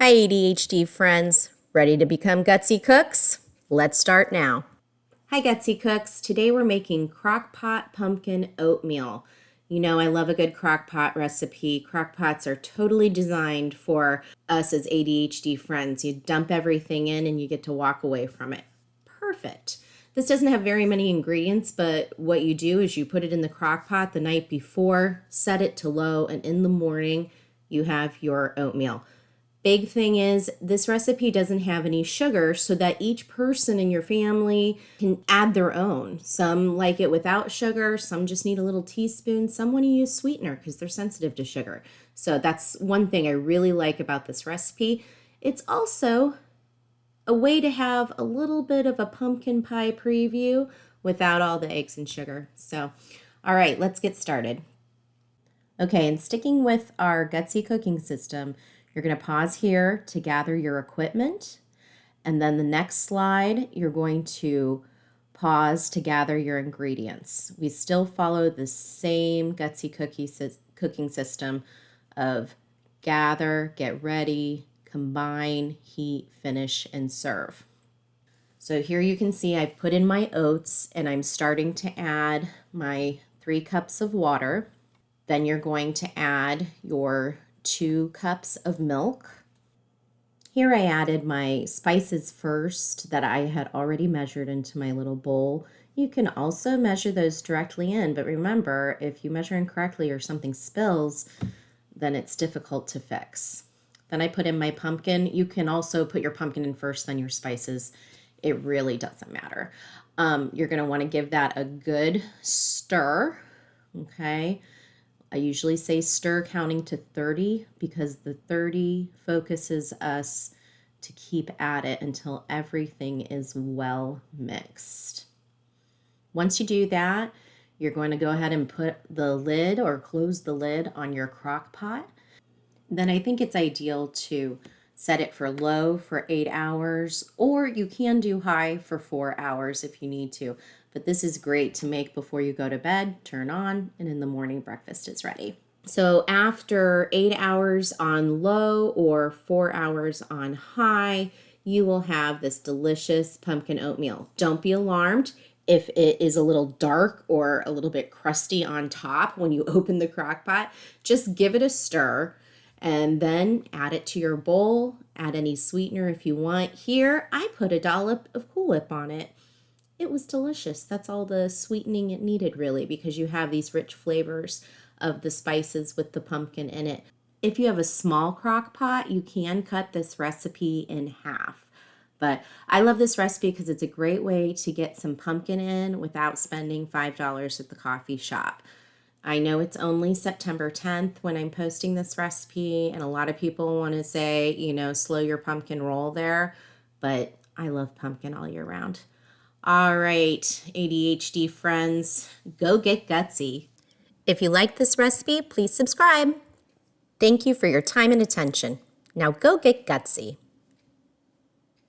Hi ADHD friends, ready to become Gutsy Cooks? Let's start now. Hi Gutsy Cooks, today we're making Crockpot Pumpkin Oatmeal. You know I love a good crockpot recipe. Crockpots are totally designed for us as ADHD friends. You dump everything in and you get to walk away from it. Perfect. This doesn't have very many ingredients, but what you do is you put it in the crockpot the night before, set it to low, and in the morning you have your oatmeal. Big thing is this recipe doesn't have any sugar so that each person in your family can add their own. Some like it without sugar, some just need a little teaspoon, some want to use sweetener because they're sensitive to sugar. So that's one thing I really like about this recipe. It's also a way to have a little bit of a pumpkin pie preview without all the eggs and sugar. So, all right, let's get started. Okay, and sticking with our Gutsy cooking system, you're going to pause here to gather your equipment. And then the next slide, you're going to pause to gather your ingredients. We still follow the same Gutsy cooking system of gather, get ready, combine, heat, finish, and serve. So here you can see I've put in my oats and I'm starting to add my 3 cups of water. Then you're going to add your 2 cups of milk. Here I added my spices first that I had already measured into my little bowl. You can also measure those directly in, but remember, if you measure incorrectly or something spills, then it's difficult to fix. Then I put in my pumpkin. You can also put your pumpkin in first, then your spices. It really doesn't matter. You're going to want to give that a good stir, okay? I usually say stir counting to 30 because the 30 focuses us to keep at it until everything is well mixed. Once you do that, you're going to go ahead and put the lid or close the lid on your crock pot. Then I think it's ideal to set it for low for 8 hours, or you can do high for 4 hours if you need to. But this is great to make before you go to bed, turn on, and in the morning breakfast is ready. So after 8 hours on low or 4 hours on high, you will have this delicious pumpkin oatmeal. Don't be alarmed if it is a little dark or a little bit crusty on top when you open the crock pot. Just give it a stir and then add it to your bowl. Add any sweetener if you want. Here, I put a dollop of Cool Whip on it. It was delicious. That's all the sweetening it needed, really, because you have these rich flavors of the spices with the pumpkin in it. If you have a small crock pot, you can cut this recipe in half. But I love this recipe because it's a great way to get some pumpkin in without spending $5 at the coffee shop. I know it's only September 10th when I'm posting this recipe, and a lot of people want to say, slow your pumpkin roll there, but I love pumpkin all year round. All right, ADHD friends, go get gutsy. If you like this recipe, please subscribe. Thank you for your time and attention. Now go get gutsy.